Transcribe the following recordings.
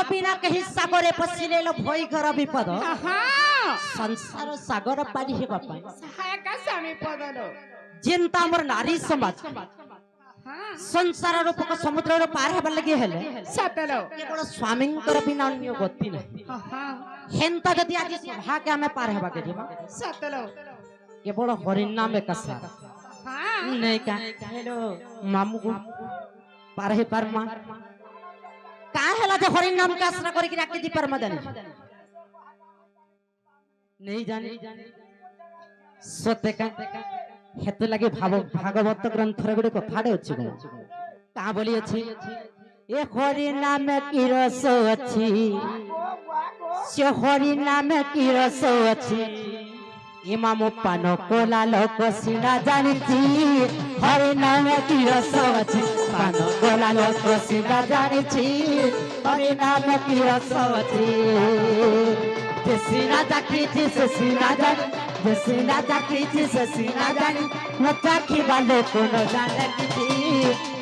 बिना कहीं सागरे पसिले भई घर विपद संसार सागर पारी हे बापा सहायक स्वामी पदलो जिनता हमर नारी समाज संसार रूपक समुद्र रो पार हेबा लगी हेले सतलो केवल स्वामी कर बिना अन्य गति नहीं हेंता जदि आज सभा के हमें पार हेबा के जीवा सतलो केवल हरि नाम एक सार नहीं का हेलो मामू को पार हे पार मा का हेला जे हरि नाम का आसरा करी कि राखी दी पर मदन नहीं जाने सत्य का हेतु लगे भागवत ग्रंथ रे गुडे कथाडे अछि का बोली अछि ए हरि नाम की रस अछि से हरि नाम की रस अछि इमाम पान कोला लोक सिना जानिछि हरि नाम की रस अछि पान कोला लोक सिना जानिछि हरि नाम की रस अछि जे सिना जाखिछि से सिना जानि जे सिना जाखिछि से सिना जानि न जाखि बालो को न जाने किछि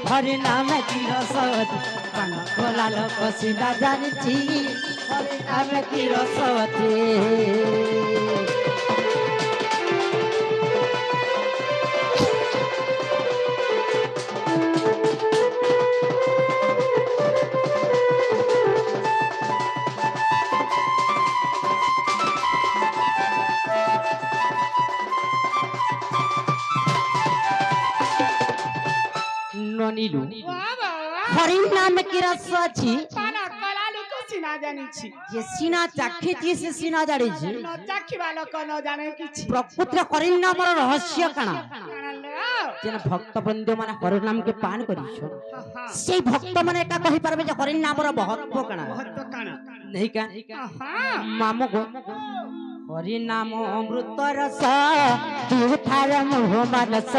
हरि नाम की रस अछि पान कोला लोक सिना जानिछि हरि नाम की रस अछि नीलू हरि नाम की रस अछि पाना कला लोक सिना जानिछि जे सीना चाखिछि से सीना जानिछि न चाखि वालो को न जाने किछि प्रकृति हरि नाम रहस्य काना जेन भक्त बृंद माने हरि नाम के पान करिछो से भक्त माने का कहि परबे जे हरि नाम रो महत्व काना नहीं का मामो गो हरि नाम अमृत रस तीर्थार मोह मानस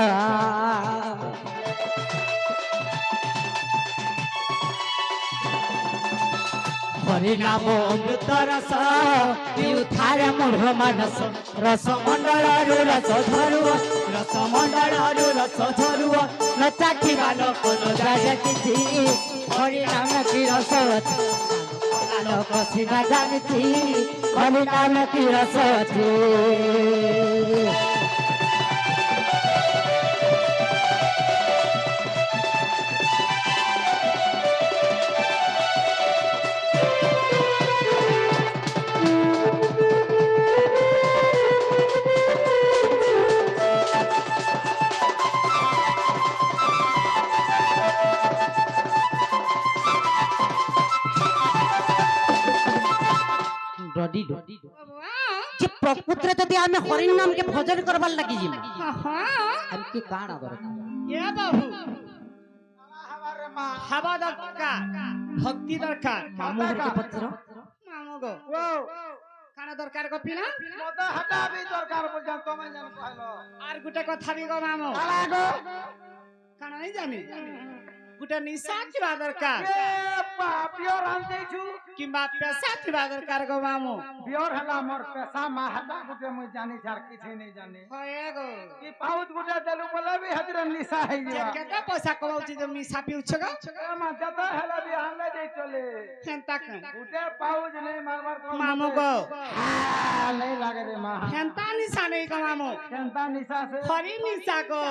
हरि नाम अमृत रस तीर्थार मोह मानस रस मंडल रस झरुआ रस मंडल रस झरुआ न चाखी बालो को न जाने किछि हरि नाम की रस लोक सिना जानिछि हरि नाम की रस अछि जे प्रकृति जदि आमे हरि नाम के भजन करबार लगी जी हम की काना दरकार ये बाबू हवा दरकार भक्ति दरकार मामू के पत्र मामू गो काना दरकार को पिना मत हटा भी दरकार बुझा तो मैं जान कहलो आर गुटे कथा भी गो मामू काला गो काना नहीं जानी गुटे निशा किबा दरकार ए पियोर आनते छु किबा पैसा किबा दरकार गो मामू पियोर हला मोर पैसा मा हटा गुटे मैं जानी छार किछि नहीं जाने होए गो कि पाउत गुटे देलु बोले भी हजर निशा है जे केटा पैसा कमाउची जे मिसा पिउछ गो ए मा जता हला भी आनले दे चले हेंता के गुटे पाउज नहीं मार को मामू गो नहीं लागे रे मा हेंता निशा नहीं गो मामू केंता निशा से हरि निशा को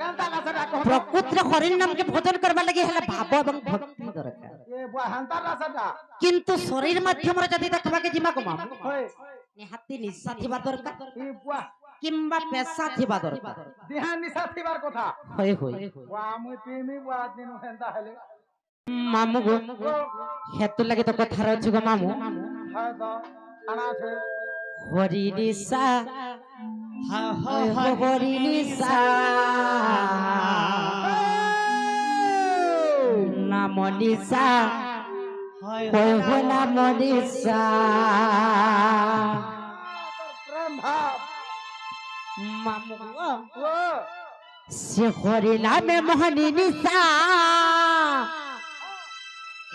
केंता का सदा को प्रकृति हरि नाम के भजन करबा लगी हला भाव एवं भक्ति दरकार ये बुआ हंता का सदा किंतु शरीर माध्यम रे जदि देखबा के जिमा को मामू होय निहाती निशा थिबा दरकार ई बुआ किंबा पैसा थिबा दरकार देहान निशा थिबार कथा होय होय बुआ मु प्रेमी बुआ दिन हेंता हेले मामू गो हेतु लगे तो कथा रहछु गो मामू हाय तो खाना छे हरि निशा हरि निशा नाम निशा होय हो नाम निशा प्रेम भाव मामू गो वो से हरि नाम मोहनी निशा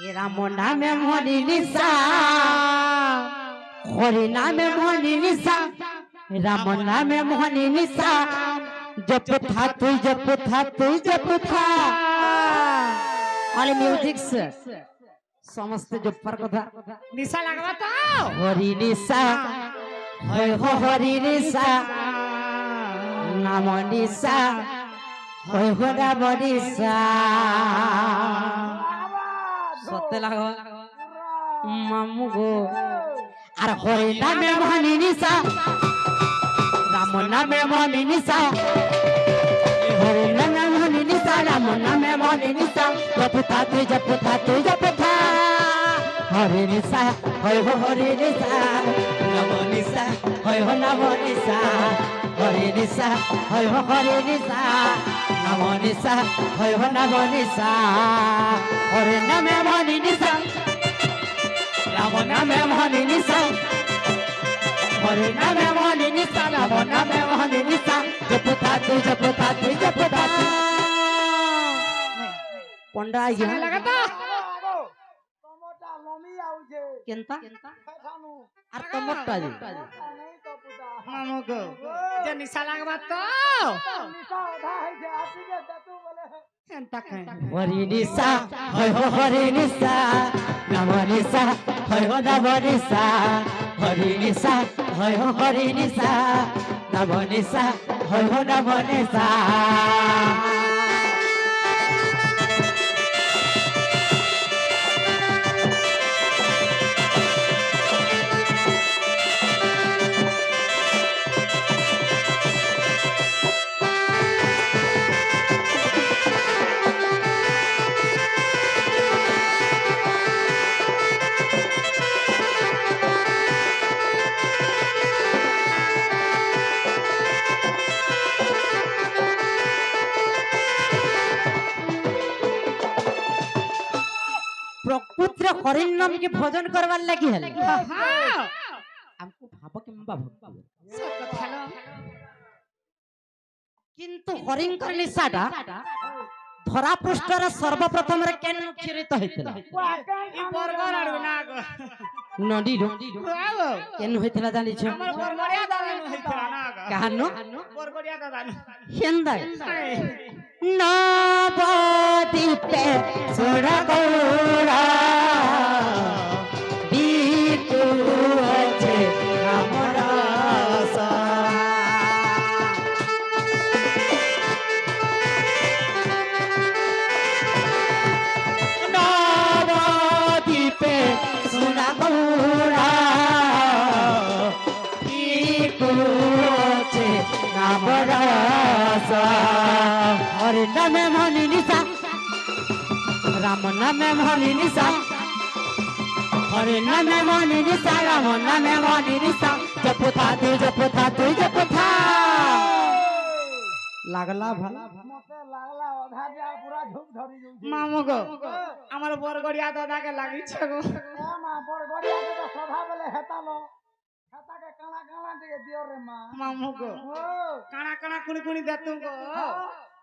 ए राम नाम मोहनी निशा हरि नाम मोहनी निशा राम नाम मोहनी निशा जप था तू जप था ऑल म्यूजिक ସମସ୍ତେ ଜୋପାର କଥା নিশা লাগবা তো হরি নিশা হয় হরি নিশা নাম নিশা হয় নাম নিশা সত্যি লাগ মামু গো আর হরি নামে মনি নিশা রাম নামে মনি নিশা হরি নামে মনি নিশা রাম নামে মনি নিশা জপথা তুই জপথা তুই জপথা হরি নিশা হয় হরি নিশা নাম নিশা হয় নাম নিশা হরি নিশা হয় হরি নিশা নাম নিশা হয় নাম নিশা হরি নামে মনি নিশা রাম নামে মনি নিশা হরি নামে মনি নিশা রাম নামে মনি নিশা জপথা তুই জপথা তুই জপথা পন্ডা আইয়া লাগা তো তোমটা লমি আউছে কেনতা খানু আর তোমারটা যে নাই তো পুতা মামু গো যে নিশা লাগবা তো নিশা ওঠা হইছে আসিকে দেতু বলে এন্তা খাই হরি নিশা হয় হরি নিশা নাম নিশা হয় নাম নিশা হরি নিশা হয় হরি নিশা নাম নিশা হয় নাম নিশা प्रकृतिर हरिण नाम के भजन करवार लगी है হ্যাঁ हमको भाव किंबा भक्ति সব কথা লো किंतु हरिण कर निशाटा धरा पृष्ठर सर्वप्रथम रे केन उच्चारित होइतला ই বর্গর আড়ু না গো नडी रो বাবু केन होइतला जानि छ আমার বরগড়িয়া দাদা হইতরা না গো काहनो বরগড়িয়া দাদা हेंदा नवदीपे सोड़ा गौरा बीतु अच्छे हमरा सा नवदीपे सोड़ा गौरा बीतु अच्छे हमरा सा हरि नामे मनि निशा राम नामे मनि निशा हरि नामे मनि निशा राम नामे मनि निशा जपथा तू जपथा तू जपथा लागला भला মতে লাগলা ওঠা যা পুরা ঝুক ধরি যাউছে মামু গো আমার বরগড়িয়া দাদাকে লাগিছে গো এ মা বড় গড়িয়াকে তো সদা বলে হেতালো হেতাকে কালা কালা দিকে দিও রে মা মামু গো ও কানা কানা কুনি কুনি দেতু গো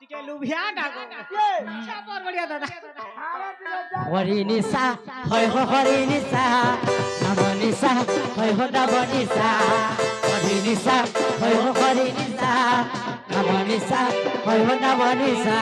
টিকে লুভিয়া ডাগো আচ্ছা বরগড়িয়া দাদা আরে দিলে যা हरि निशा হয় হরি নিশা নাম নিশা হয় নাম নিশা হরি নিশা হয় হরি নিশা নাম নিশা হয় নাম নিশা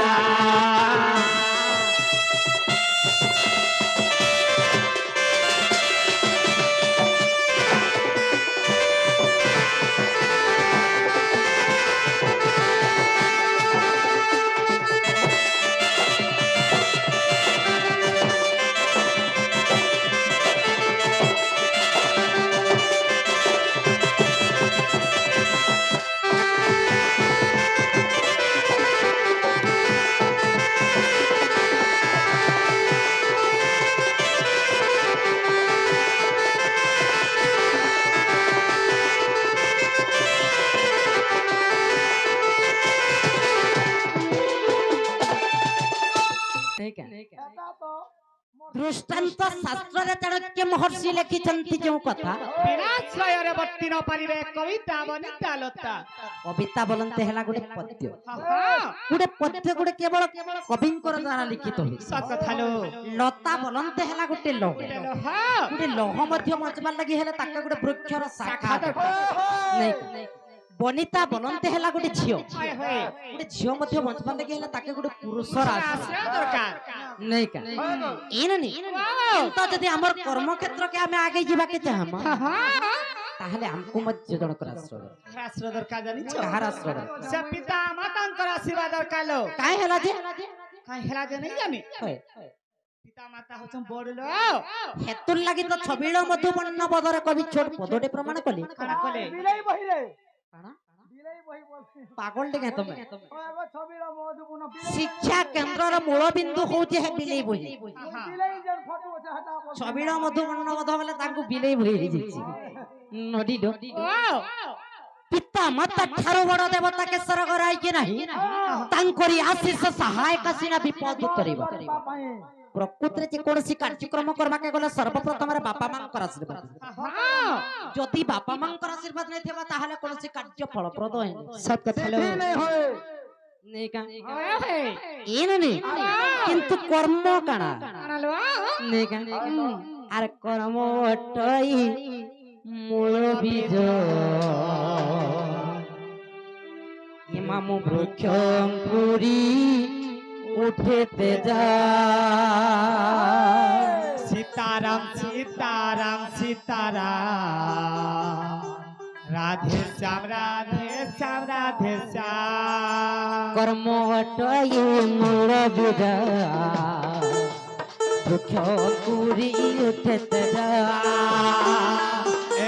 হেতা তো दृष्टांत शास्त्र चाणक्य महर्षि लिखिछन्ति जो कथा বিনাশ্রয়রে বর্তি ন পারিবে কবিতা বনিতা লতা कविता बोलते हला गुटे पद्य হ্যাঁ गुटे केवल कविंकर द्वारा लिखित होई সব কথা লো लता बोलते हला गुटे लह হ্যাঁ गुटे लह मध्य मचबार लागि हेले ताका गुटे वृक्षर शाखा শাখা नहीं বনিতা বলন্তে হেলা গোটে ঝিও হয় হয় গোটে ঝিও মধ্য বঞ্চবান লাগি হেলা তাকে গোটে পুরুষর আসরা দরকার নাই কা এননি তো যদি আমার কর্মক্ষেত্রকে আমি আগে যাবাকে চাহম তাহলে আমকু মধ্যে জনকর আশ্রয় আসরা দরকার জানিছ কাহার আশ্রয় সে পিতা মাতাঙ্কর আশীর্বাদ দরকার লো কাই হেলা যে কাই হেলা যে নাই জানি হয় পিতা মাতা হচ্ছেন বড় লো হেতুর লাগি তো ছবিল মধু বর্ণ বদরে কবি ছোট পদটে প্রমাণ কলি কানা কলে বিলাই বহিরে কানা বিলাই বহি বলছি পাগল টিকে তুমি ও এগো ছবির মধুপুন শিক্ষা কেন্দ্রর মূল বিন্দু হচ্ছে হে বিলেই বহি বিলাই যেন ফটো আছে হাটা বল ছবিল মধু বর্ণ বধ বলে তাଙ୍କୁ বিলেই বহি ହେଇଯାଇଛି নদী ডো পিতা মাতা ଠାରୁ ବଡ଼ ଦେବତା କେଶର କରାଇକି ନାହିଁ ତାଙ୍କରି ଆଶିଷ ସହାୟକ ସିନା ବିପଦ ଉତ୍ତରିବ ପାଇଁ ପ୍ରକୃତିରେ ଯେକୌଣସି କାର୍ଯ୍ୟକ୍ରମ କରବାକେ ଗଲେ ସର୍ବପ୍ରଥମରେ ବାପା ମାଙ୍କର ଆଶୀର୍ବାଦ ଯଦି ବାପା ମାଙ୍କର ଆଶୀର୍ବାଦ ନାଇଁ ଥିବ ତାହେଲେ କୌଣସି କାର୍ଯ୍ୟ ଫଳପ୍ରଦ ହେନି ସତ କଥା लो नहीं होए ନେଇ କା ଏନ ନି କିନ୍ତୁ କର୍ମ କାଣା ନେଇ କା ଆର କର୍ମ ଅଟଇ মূল বীজ ইমাম বৃক্ষ পুরি উঠেতে যা सीताराम सीताराम सीताराम राधे श्याम राधे श्याम राधे श्याम কর্ম অটই মূল বীজ বৃক্ষ পুরি উঠেতে যা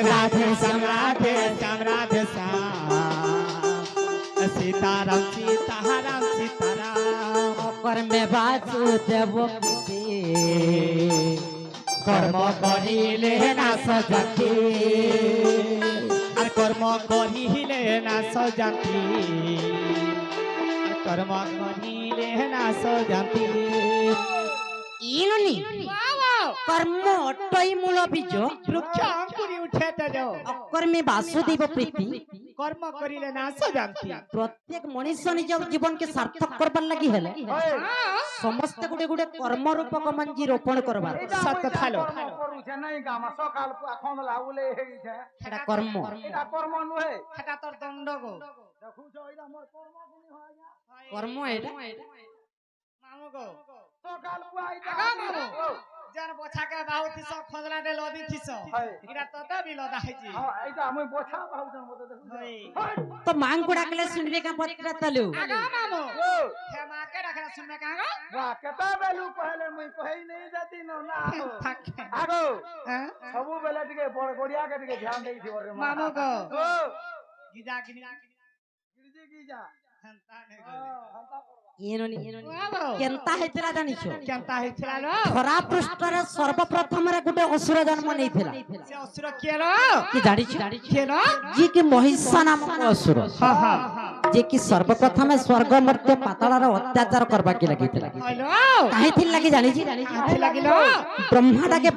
राधे श्याम राधे श्याम राधे श्याम सीताराम सीताराम सीताराम কর্মে বাসুদেব কর্ম করিলে না সজাতি আর কর্ম করিলে না সজাতি আর কর্ম করিলে না সজাতি ইনুনি কর্ম অটই মূল বীজ বৃক্ষ অঙ্কুরি উঠে যাও অকর্মে বাসুদেব প্রীতি কর্ম করিলে না সজাতি প্রত্যেক মনুষ্য নিজ জীবনকে সার্থক করবার লাগি হেলে সমস্ত গুটে গুটে কর্ম রূপক মঞ্জি রোপণ করবার সত কথা লো କରୁଛେ ନାଇଁ ଗାମ ସକାଳ এখন ଲାଗୁଲେ ହେଇଛେ এটা কর্ম এটা কর্ম নুহে সেটা তোর দণ্ড গো দেখুছ এরা মোর কর্ম কোনি হয় না কর্ম এটা মামু গো সকাল পুয়াইতা জান বছাকে বাহুতি সব খদলাতে লদি থিস এটা তত বি লদা হইছি হ্যাঁ এইটা আমি বছা পাউছন মতে দেখুছ হই তো মাংকু ডাকলে শুনবে কা পত্রা তালু আগা মামু ও হে মা কে রাখা শুনবে কাগো বাহ কেতা বেলু কহলে মুই কই নেই যাতি ন না থাকে আগো হ্যাঁ ସବୁ ବେଲେ ଟିକେ ବଡ ଗଡିଆ କେ ଟିକେ ଧ୍ୟାନ ଦେଇଥିବ रे মামু গো ଓ গিজা গিনি গিরিজি গিজা হন্তা নে হন্তা এননি বাবু কেনতা হেতলা জানিছো কেনতা হইছিলা লো ধরা পৃষ্ঠরে সর্বপ্রথমরে গুটে অসুর জন্ম নেইছিলা সে অসুর কিলো কি জানিছো কিলো যে কি মহিষা নামক অসুর হা হা যে কি সর্বপ্রথমে স্বর্গ মর্ত্য পাতালর অত্যাচার করবা কি লাগিছিল হইলো কাহিথিল লাগি জানিছি কাঠি লাগিলো ব্রহ্মাটাকে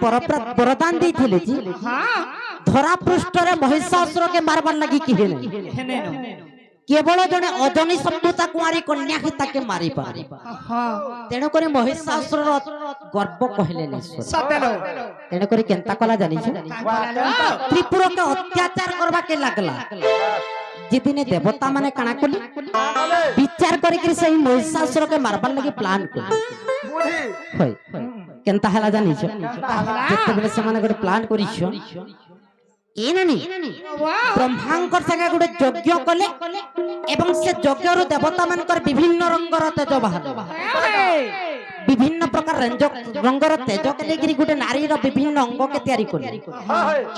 বরদান দিয়েছিলে যে হ্যাঁ ধরা পৃষ্ঠরে মহিষাসুরকে মারবার লাগি কি হেলে হেনে নো কেবল জনে অজনী সভ্যতা কুমারী কন্যা হি তাকে মারি পারে হ্যাঁ তেণু করে মহিষাসুরর গর্ব কহিলেন ঈশ্বর সতেলো তেণু করে কেনতা কলা জানিছ কালো ত্রিপুরকে অত্যাচার করবা কে লাগলা যেদিনে দেবতা মানে কানা কলি বিচার করি কি সেই মহিষাসুরকে মারবার লাগি প্ল্যান কলি বুঝি হই কেনতা হেলা জানিছ যেতেবেলে সেমানে গোটে প্ল্যান করিছ এননি ব্রহ্মাঙ্কর সাথে গোটে যজ্ঞ কলে এবং সে যজ্ঞর দেবতা মানকর বিভিন্ন রঙর তেজ বাহার বিভিন্ন প্রকার রঙর তেজ কে নেইকি গোটে নারীর বিভিন্ন অঙ্গকে তৈরি কলে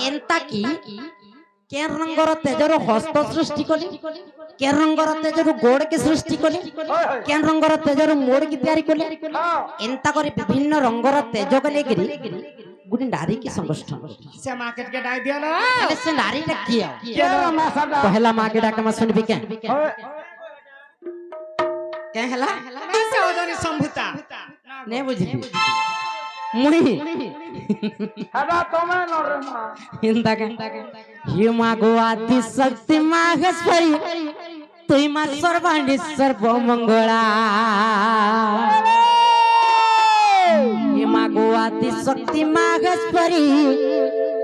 এন্তা কি কে রঙর তেজর হস্ত সৃষ্টি কলে কে রঙর তেজর গোড় কে সৃষ্টি কলে কে রঙর তেজর মোড় কি তৈরি কলে এন্তা করে বিভিন্ন রঙর তেজ কে নেইকি গোটে নারী কি সংগঠন সে মার্কেট কে ডাই দিয়ালো তাহলে সে নারীটা কি কেন মাসাটা পহলা মা কে ডাকা মা শুনবি কে কে হেলা সে ওজনী সম্ভুতা নে বুঝবি মুই হেডা তুমি নরে মা হিন্দা কে হি মা গো আদি শক্তি মাহেশ্বরী তুই মা সর্বাণী সর্বমঙ্গলা হি মা গো আদি শক্তি মাহেশ্বরী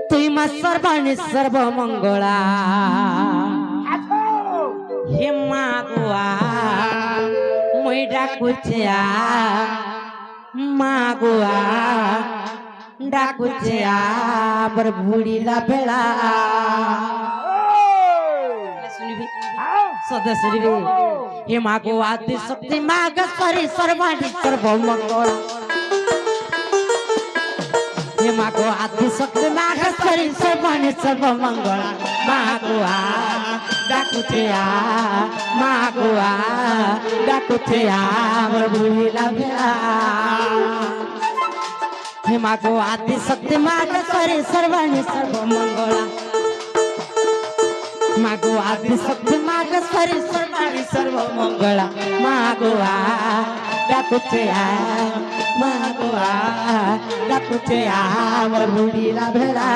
তুই মা সর্বাণী সর্বমঙ্গলা হে মা গোয়া মই ডাকুছে মা গোয়া ডাকুছে আবার ভুড়িলা বেলা শুনিবি সদা শুনিবি হে মা গো আদি শক্তি মা গরি সর্বাণী সর্বমঙ্গল हे मागो आदि शक्ति नागेश्वरी सर्वाणी सर्वमंगल मागो डाकुचे मागो डाकुचे मोर बुढ़ीला भेला हे मागो आदि शक्ति नागेश्वरी सर्वाणी सर्वमंगल मागो आदि शक्ति नागेश्वरी सर्वाणी सर्वमंगल मागो डाकुचे मागो डाकुचे मोर बुढ़ीला भेला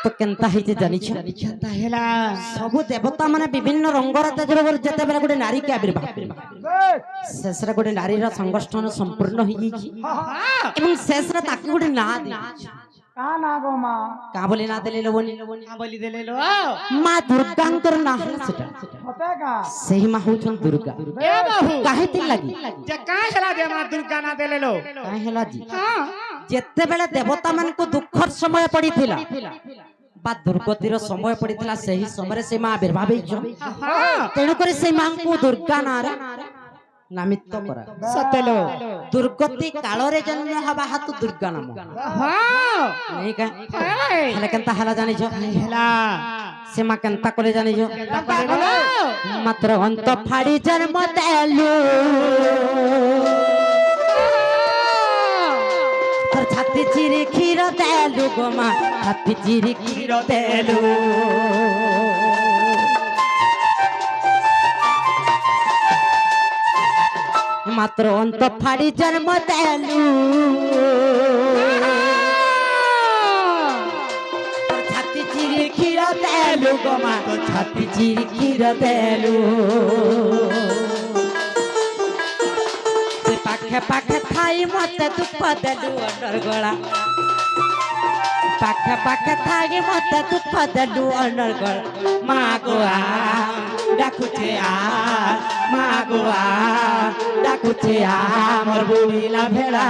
तो केनता है जे जानि छ केनता हेला सब देवता माने विभिन्न रंगर तेजर जते बेला गोटे नारी के आविर्भाव शेषरे गोटे नारी रा संगठन संपूर्ण हो जी एवं शेषरे ताकि गोटे ना दे का ना गो मां का बोले ना देले लोबनी का बोली देले लो मां दुर्गांकर ना है सेटा होते का सही मां होछन दुर्गा ए बाबू काहे ती लगी जे का हेला दे मां दुर्गा ना देले लो काहे हेला जी हां जेते बेला देवता मान को दुखर समय पड़ीथिला बा दुर्गतिर समय पड़ीथिला सही समय से मां आविर्भाव हिजो तेणु करे से मां को दुर्गा नारे नामित करा सतेलो दुर्गति काल रे जन्म हवा हातु दुर्गा नाम हां नहीं का हले केनता हला जानि छ हेला से मां केनता करे जानि छ केनता करे मात्र अंत फाड़ी जन्म देलु तर छाती चिरी खीर देलु गो मां छाती चिरी खीर देलु मात्र अंत फाड़ी जन्म देलु छाती चिरी खीर देलु गो मां छाती चिरी खीर देलु पाखे पाखे थाई मते दुख देलु अंडर गला पाखे पाखे थाई मते दुख देलु अंडर गला मागो डाकुचे मागो डाकुचे मोर बुढ़ीला भेला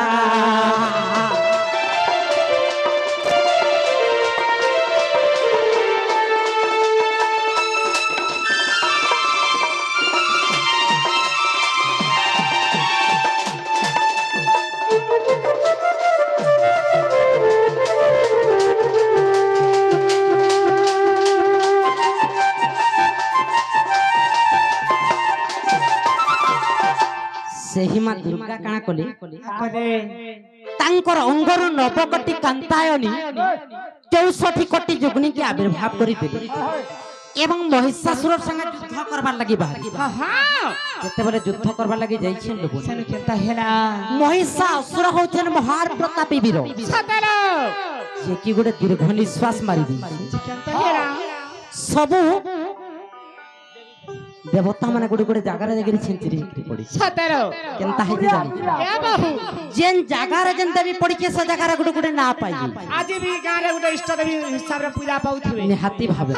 सेही मां दुर्गा काना कोली करे तांकर अंगरु नवकोटी कांतायनी 64 कोटी जुगनी के आविर्भाव करी दिले एवं महिषासुर संगे युद्ध करबार लागि बाहरी हां जते बेले युद्ध करबार लागि जाई छन लोग सेनु केनता हेला महिषासुर होचन महार प्रतापी वीर सतेलो जे की गोटे दीर्घ निश्वास मारी दी केनता हेला सब देवता माने गोटे गोटे जगह रे जगरी छिंचिरी पड़ी सतेलो केनता है जानी ए बाबू जेन जगह रे जेन देवी पड़ी के से जगह रे गोटे गोटे ना पाई आज भी गां रे उडे इष्ट देवी हिसाब रे पूजा पाउथबे निहाती भाबे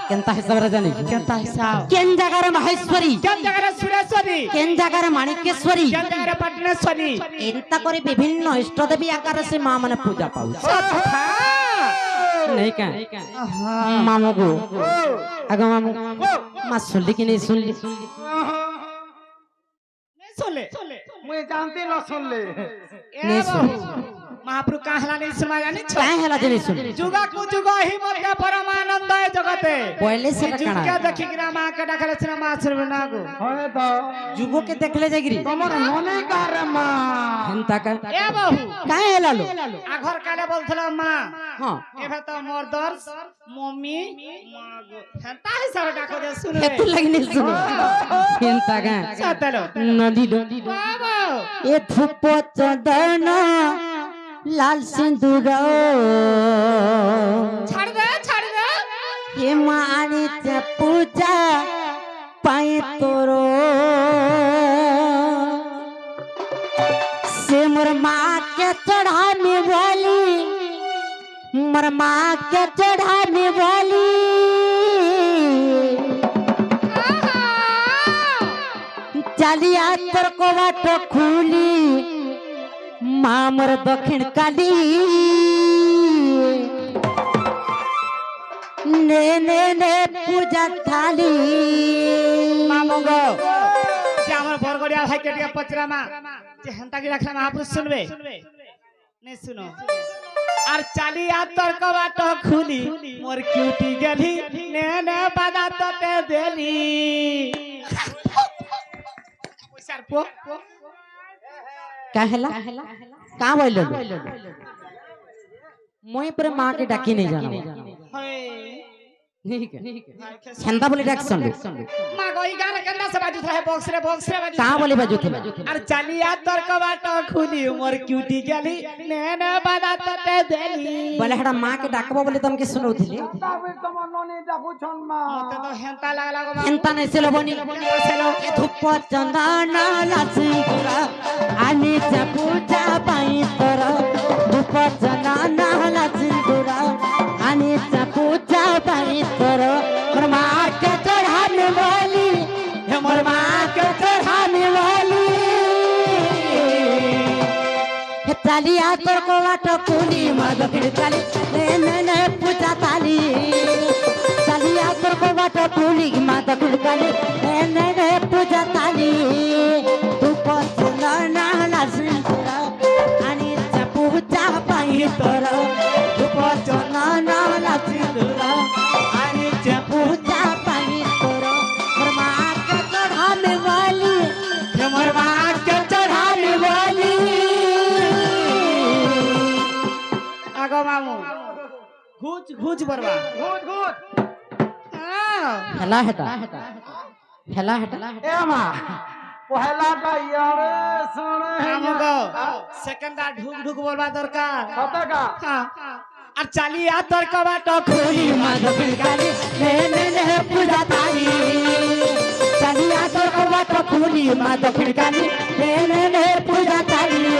केनता हिसाब रे जानी केनता हिसाब केन जगह रे महेश्वरी केन जगह रे सुरेश्वरी केन जगह रे माणिकेश्वरी केन जगह रे पटनेश्वरी एंता करे विभिन्न इष्ट देवी आकार से मां माने पूजा पाउ नहीं का मामू को आगे मामू मां सुनली कि नहीं सुनली नहीं सुनले मुझे जानती न सुन ले ए बाबू महाप्रभु काहला नहीं सुना जानी छो काहे हला जने सुन जुगा को जुगा ही मत परमानंद है जगते पहले से जुग रखना के देखि गिरा मां के डाकले छना मां सुनबे ना गो होए तो जुगो के देखले जागिरी तमर होने का रे मां हंता का ए बहू काहे हला लो आ घर काले बोलथला मां हां एबे तो मोर दर्श मम्मी मां गो हंता ही सब डाको दे सुनबे हेतु लगने सुनो हंता का सतलो नदी दो बाबा ए धूप चंदन लाल सिंदूर छाड़ दे ये मानी ते पूजा पाए तोरो से मोर माँ के चढ़ाने वाली मोर माँ के चढ़ाने वाली चलिया तोर को बाटो खुली माँ मोर दक्षिण काली ने पूजा थाली मामो गो जे हमर बरगड़िया भाई के टिया पचरा मा जे हंता की रखला महापुरुष सुनबे नहीं सुनो और चालिया तर्क बाट खुली मोर क्यूटी गेली ने बादा तते देली पैसा पो कहला का बोलो मोई पर माँ के डाकी नहीं जाना ठीक है छंदा बोले डाक सुन मां गोई गाना कंदा से बाजू रहे बॉक्स रे बाजू का बोले बाजू थे और चालिया तर्क बाट खुली मोर क्यूटी गेली ने बादा तते देली बोले हड़ा माँ के डाकबो बोले तुम के सुनो थिले ता भी तमर नोनी डाकू छन मां मते तो हेंता लागला गो एंता नहीं से लोबनी ए धूप चंदन लासिंदुरा आनी चा पूजा पाई तोरा धूप चंदन लासिंदुरा आनी चा पूजा पाई तोरा मोर माँ के चढ़ाने वाली मोर माँ के चढ़ाने वाली चालिया तोर को वाटो कुली मद फिर चाली ने पूजा ताली चालिया तोर को वाटो कुली मद फिर चाली ने पूजा ताली तू पसंद ना सिंदूरा आणि चा पूजा पाई तोर तू पसंद ना सिंदूरा आणि चा पूजा पाई तोर मोर माँ के चढ़ाने वाली मोर माँ के चढ़ाने वाली आगो मामू घूच बरवा घूट हेला हेटा ए मां पहला का यार सुन मामू गो सेकंडा ढुक बोलवा दरकार सता का हां और चालिया तर्क बाट खुली मद पिलकाली ने पूजा ताली चालिया तोर को बात खुली मद पिलकाली ने पूजा ताली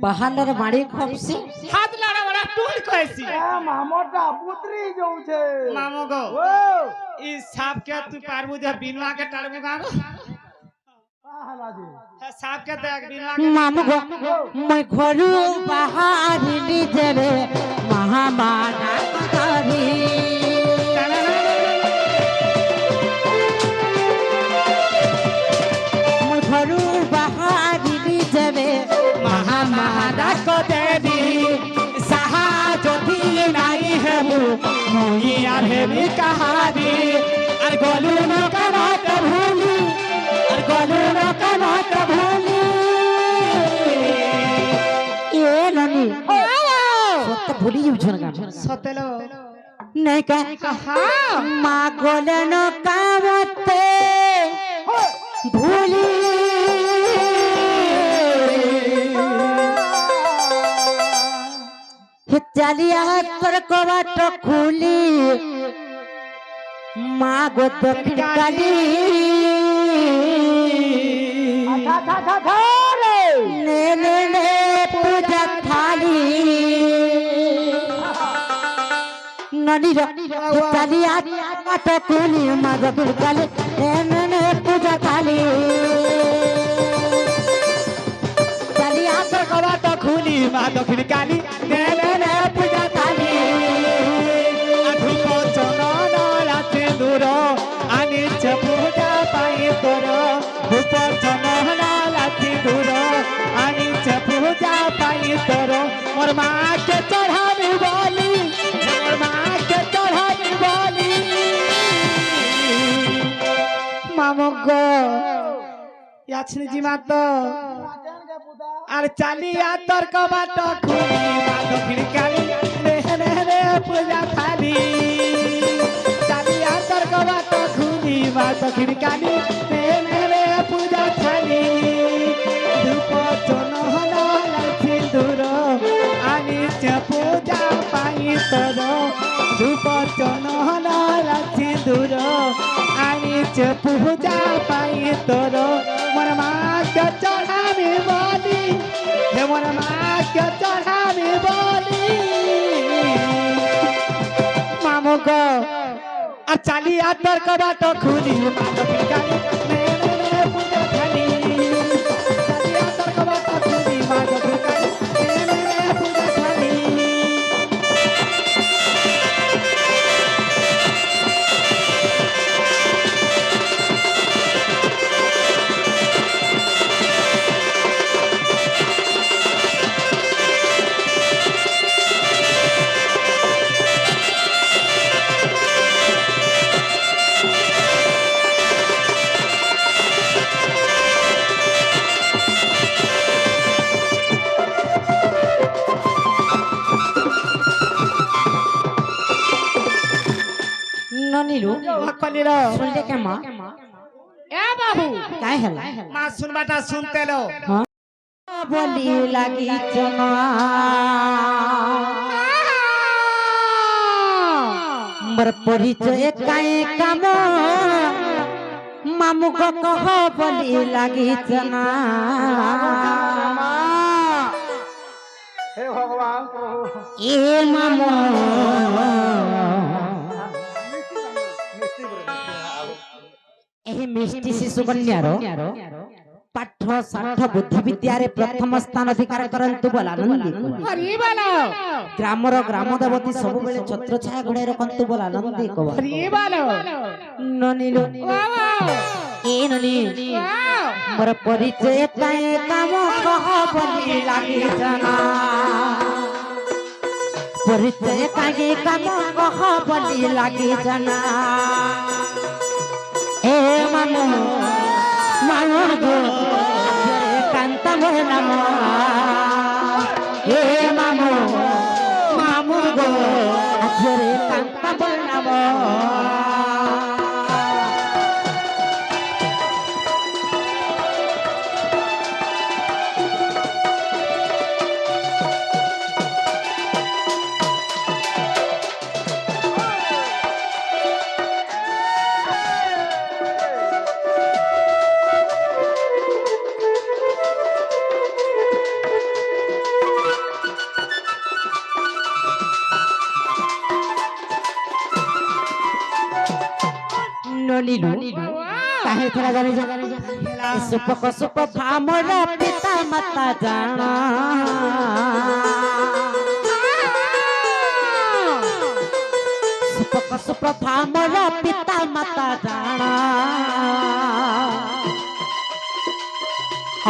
बहालर बाड़ी खपसी हाथ लाड़ा बड़ा टूल कैसी ए मामोटा पुत्री जो छे मामू गो ओ ई साप के तू पारबू जे बिनवा के टाड़बू गागो काहला जी साप के देख बिनवा के मामू गो मैं घरू बाहर ली जेबे महामाना करी मैं घरू बाहर ली जेबे महामाना को देवी सहा जो भी नहीं है मोही यार है भी कहानी अर गोलू न कनाट भूली अर गोलू न कनाट भूली ये ननी सत्य भूली जुछन का सतेलो नहीं का हाँ माँ गोलन कामते भूली चलिया तर कबाट खुली माँ गो दक्षिण काली ने पूजा थाली ननी चलिया बाट खुली माँ दक्षिण काली ने पूजा थाली चलिया तर कबाट खुली माँ दक्षिण काली पूजा थाली धूप चंदन राति दूर आनिच पूजा पाई तोर धूप चंदन राति दूर आनिच पूजा पाई तोर मोर माँ के चढ़ावी बोली मोर माँ के चढ़ावी बोली मामो गो याचनी जी माँ तो আর চালিয়া তোর কবাট খুলি মা দক্ষিণ কালী রে পূজা থালি চালিয়া তোর কবাট খুলি মা দক্ষিণ কালী রে পূজা থালি ধূপ চনহন লাঠি দূর আনিছে পূজা পাই তোর ধূপ চনহন লাঠি দূর আনিছে পূজা পাই তোর মোর মাকে চড়াবি বলি হে মোর মাকে চড়াবি বলি মামু গো আর চালিয়া তোর কবাট খুলি মা দক্ষিণ কালী পূজা খালি চালিয়া তোর কবাট খুলি মা দক্ষিণ কালী পূজা খালি ननीलू कलिलो सुनले के माँ ए बाबू काय हला माँ सुनबाटा सुनते लो बोली लगी चना मर परिचय काय काम मामू को कह बोली लगी चना हे भगवान प्रभु ए मामू एही मिष्टि शिशु कन्यार पाठ साठ बुद्धि विद्यारे प्रथम स्थान अधिकार करंतु बोला आनंदी हरि बोलो ग्रामर ग्राम देवती सब बेले छत्र छाया घोड़े रखंतु बोला आनंदी को हरि बोलो ननीलो ए ननी मोर परिचय काय काम कह बोली लागी जना परिचय काय काम कह बोली लागी जना ए मामू मामू गो कांता मोर नाम ए मामू मामू गो आजरे कांता मोर नाम ननीलू काहे थरा जाने जा सुपक सुप फामर पिता माता जाना सुपक सुप फामर पिता माता जाना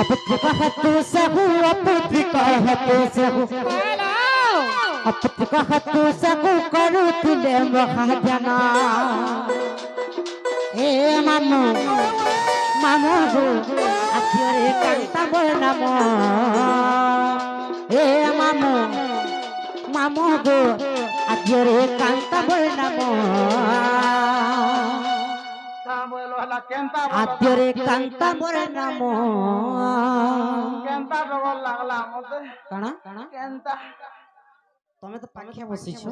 अपत्र कहतु सहु अपत्र कहतु सहु अपत्र कहतु सहु करुथिले महाजना ए मामू मामू गो आखिरे कांता बोल नाम ए मामू मामू गो আদ্যরে কান্তা মোর নাম তা বলো হলা কেনতা আদ্যরে কান্তা মোর নাম কেনতা ডবল লাগলা মতে কাଣା কেনতা তুমি তো পাখিয়া বসিছ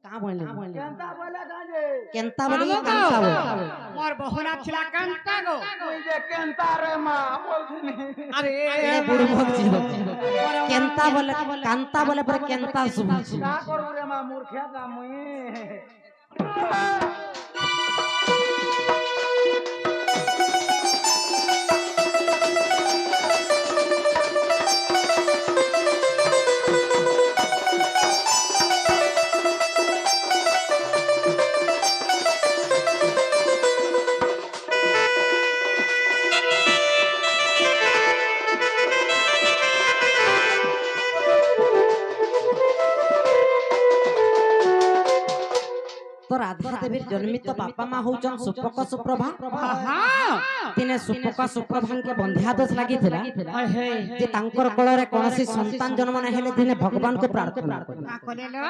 কা বইলে কেনতা বলে গাজে কেনতা বলি কান্তা বলি মোর বহুনা ছিলা কান্তা গো তুই যে কেনতা রে মা বলছিনি আরে এ বুড়ো ভক্তি কেনতা বলে কান্তা বলে পরে কেনতা শুনছি না করব রে মা মূর্খা না মুই তো রাধা দেবীর জন্মিত বাপা মা হউচন সুপক সুপ্রভা হ্যাঁ দিনে সুপক সুপ্রভাঙ্কে বন্ধ্যা দোষ লাগিଥିଲା যে তাঙ্কর কোଳରେ କୌଣସି ସନ୍ତାନ ଜନ୍ମ ନ ହେଲେ ଦିନେ ଭଗବାନଙ୍କୁ ପ୍ରାର୍ଥନା କଲେ না কলে লো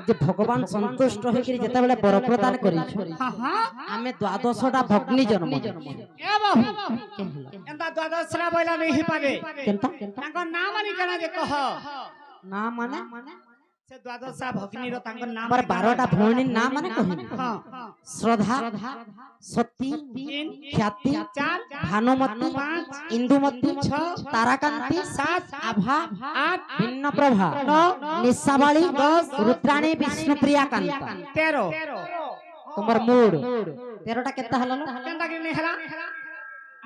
ଯେ ଭଗବାନ ସନ୍ତୁଷ୍ଟ ହୋଇକରି ଯେତେବେଳେ ବର ପ୍ରଦାନ କରିଛୁ হ্যাঁ ଆମେ ଦ୍ୱାଦଶଟା ଭଗ୍ନି ଜନ୍ମ এ বাবু এন্তা দ্বাদশরা বইলা নেহি পারে କେନ୍ତା তাঙ্ক নাম মানি কেনা যে কহ ନା ମାନେ সে দ্বাদশা ভগ্নীর তাঙ্ক নাম ଆମର 12ଟା ଭଉଣୀ ନା ମାନେ କହିନି হ্যাঁ ଶ୍ରଦ୍ଧା ସତୀ তিন ଖ୍ୟାତି চার ଭାନୁମତୀ ଇନ୍ଦୁମତୀ ତାରାକାନ୍ତି ଆଭା ଭିନ୍ନପ୍ରଭା ନିଶାବାଳୀ ରୁଦ୍ରାଣୀ ବିଷ୍ଣୁପ୍ରିୟା କାନ୍ତା 13 ତମର ମୁଡ 13ଟା କେତେ ହେଲା কেনতা কি নেহলা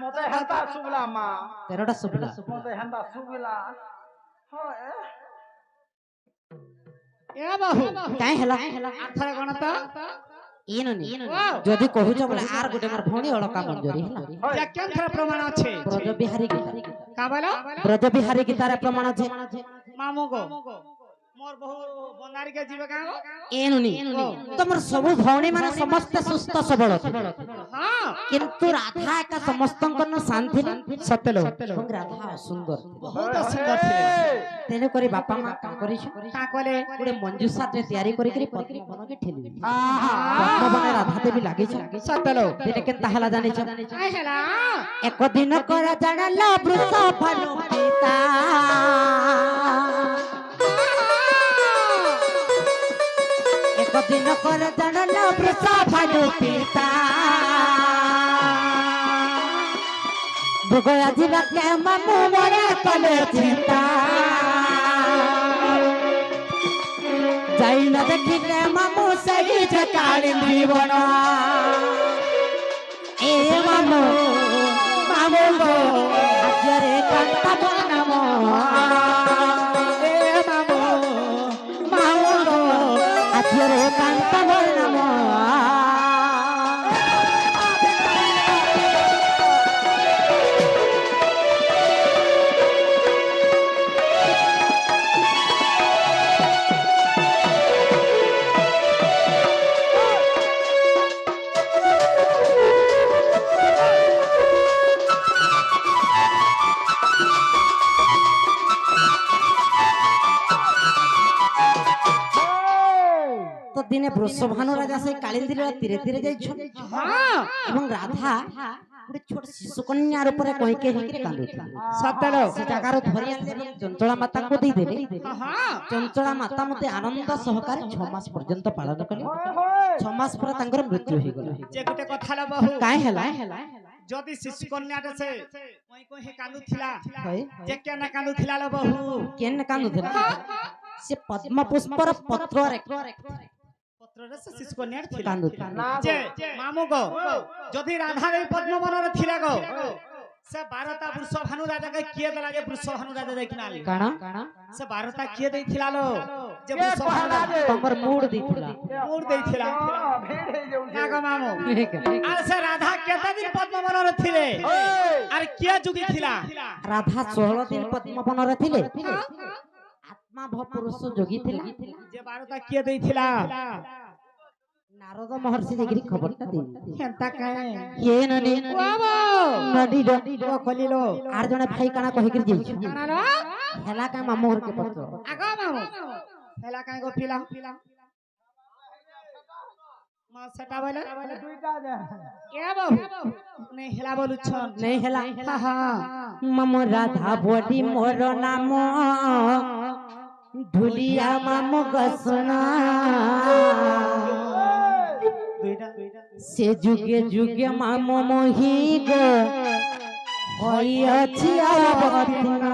মতে হেনতা শুবলা মা 13টা ଶୁଭିଲା মতে হেনতা শুবলা হয় এ বাবু କାଇଁ ହେଲା আথরে গণত ଇନନି ଯଦି କହୁଛ ବୋଲେ ଆର ଗୋଟେ ମୋର ଭଉଣୀ ଅଳକା ମଞ୍ଜରୀ ହେଲା যা কেন থরা প্রমাণ আছে ବ୍ରଜ ବିହାରୀ ଗୀତା কা বলো ବ୍ରଜ ବିହାରୀ ଗୀତାରେ ପ୍ରମାଣ ଅଛି মামু গো মোর বহু বন্দারি কে জীবে কা গো ଏନୁନି ତମର ସବୁ ଭଉଣୀ ମାନେ ସମସ୍ତେ ସୁସ୍ଥ ସବଳ ଥିଲେ হ্যাঁ କିନ୍ତୁ ରାଧା ଏକା ସମସ୍ତଙ୍କର ଶାନ୍ତି ସତେଲ ଏବଂ ରାଧା ଅସୁନ୍ଦର বহুত সুন্দর ছিলে ତେଣୁ କରି ବାପା ମା କାମ କରିଛୁ কা কলে ଗୋଟେ ମଞ୍ଜୁଷାଟେ ତିଆରି କରିକିରି ପଦ୍ମବନକେ ଠେଲି ପଦ୍ମବନ ରାଧା ଦେବୀ ଲାଗିଛ সতেল ଦିନେ କେନ୍ତା ହେଲା ଜାଣିଛ আই হেলা ଏକ ଦିନ କର ଜାଣଲ ବୃଷ ଫଲ ପିତା ଏକ ଦିନ କର ଜାଣଲ ବୃଷ ଫଲ ପିତା ଭୋଗ ଆଜିବା କେ ମାମୁ ମରା କଲେ ଚିନ୍ତା যাই না দেখিলে মামু সেই যে কালিন্দী বন এ মামু মামু গো আজরে কান্তা বনাম এ মামু মামু গো আজরে কান্তা বনাম তো দিনে বৃষভানু রাজা সেই কালিন্দীর তীরে তীরে যাইছন হ্যাঁ এবং রাধা ଗୋଟେ ଛୋଟ ଶିଶୁ କନ୍ୟା ରୂପରେ କଇକେ ହେଇକି କାନ୍ଦୁଥିଲେ সতেল ସେ ଜାଗାରୁ ଧରି ଆଣିଲେ ଏବଂ ଚଞ୍ଚଳା ମାତାଙ୍କୁ ଦେଇଦେଲେ হ্যাঁ ଚଞ୍ଚଳା ମାତା ମତେ ଆନନ୍ଦ ସହକାରେ 6 ମାସ ପର୍ଯ୍ୟନ୍ତ ପାଳନ କଲେ 6 ମାସ ପରେ ତାଙ୍କର ମୃତ୍ୟୁ ହେଇଗଲା যে গুটে কথা ল বহু କାଇଁ ହେଲା যদি শিশু কন্যাটা সে কই কই কান্দুথিলা হয় যে কেন কান্দুথিলা ল বহু କେନ୍ କାନ୍ଦୁଥିଲା ସେ ପଦ୍ମ ପୁଷ୍ପର ପତ୍ରରେ পত্ররে সে শিশু কন্যার থিলা କାନ୍ଦୁଥିଲା না যে মামু গো যদি রাধা এই পদ্মবনের থিলা গো সে 12টা বৃষভানু রাজাকে কিয়ে দেলা যে বৃষভানু রাজা দেখিনা আলি କାଣା সে 12টা কিয়ে দেইথিলা লো যে কে বৃষভানু কহলা যে ତମର ମୁଡ ଦେଇଥିଲା মুড় দেইথিলা ভিড় হয়ে যাଉଛି না গো মামু আর সে রাধা কেতে দিন পদ্মবনের থিলে আর কিয়ে যুগি থিলা ରାଧା 16 ଦିନ ପଦ୍ମବନରେ ଥିଲେ ଆତ୍ମା ଭ ପୁରୁଷ ଯୋଗୀ ଥିଲା যে 12টা কিয়ে দেইথিলা ନାରଦ ମହର୍ଷି ଯାଇକିରି ଖବରଟା ଦେଇଥିଲେ হেনতা কায় କିଏ ନନି বাবা ନନି ও কলিলো আর ଜଣେ ভাଇ କାଣା କହିକିରି ଯାଇଛୁ কানারো ହେଲା କାଁ ମାମୁଁ ଘରକେ ପତ୍ର আগো মামু হেলা কায় গো পিলা মা সেটা বলে দুইটা যে কে বাবু নেই হেলা বলুছ নেই হেলা হা হা মামো রাধা বলি মোর নাম ঢুলিয়া মামো গসনা দুইটা সে যুগে যুগে মামো মহি গো হইয়াছি অবতীর্ণা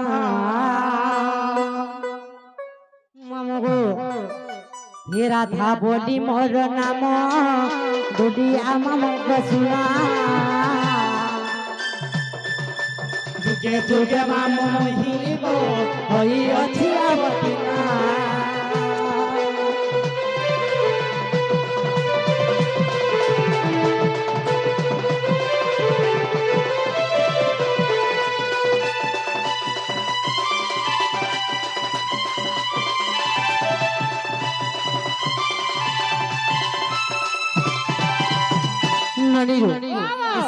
মামো গো হে রাধা বলি মোর নাম ঢুলিয়া মামো গসনা যুগে যুগে মামো মহি গো হইয়াছি অবতীর্ণা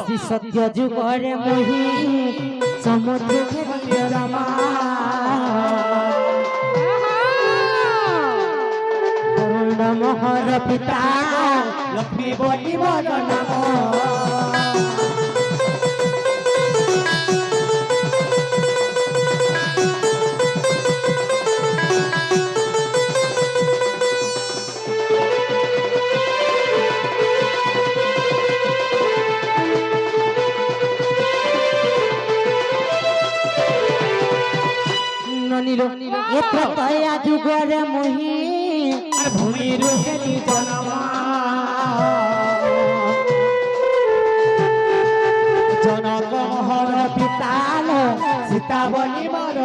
শ্রী সত্য যুগরে মহি সমুদ্র রমা মহর পিতা লক্ষ্মী বলি বল নাম এতয়া যুগরে মহি ভূমির হেলি জনমা জনক মহর পিতাল সীতা বলি মর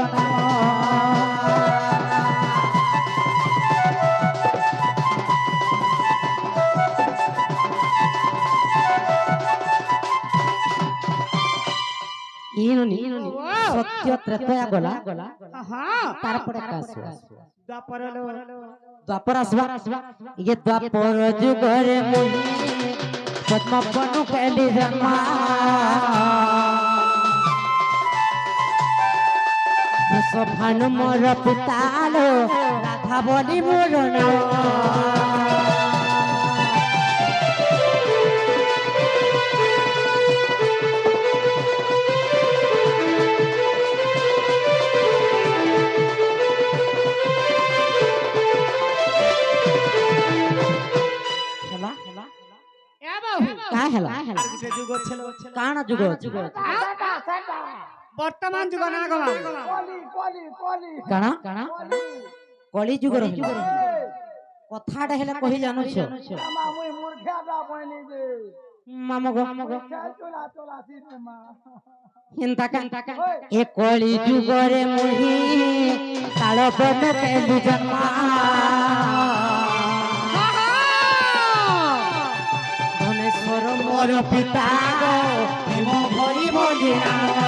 সত্য ত্রেতয়া গলা তারপরে দ্বাপর আসবা ইয়ে দ্বাপর যুগরে মহি পদ্মবনু কেলি জন্মা ভানু মোর পিতাল রাধা বলি মোর নাম কাଣା যুগ বর্তমান যুগ না গো কলি কলি কলি কাଣା কাଣା কলি যুগ কথাটা হেলে কহি জানুছ আমা মুই মূর্খাটা বনি যে মামা গো চলা চলা সিনেমা হিন্তাকা এ কলি যুগরে মহি তাল বন কেলি জন্মা ধনেশ্বর মোর পিতা ভীম ভরি বলি নাম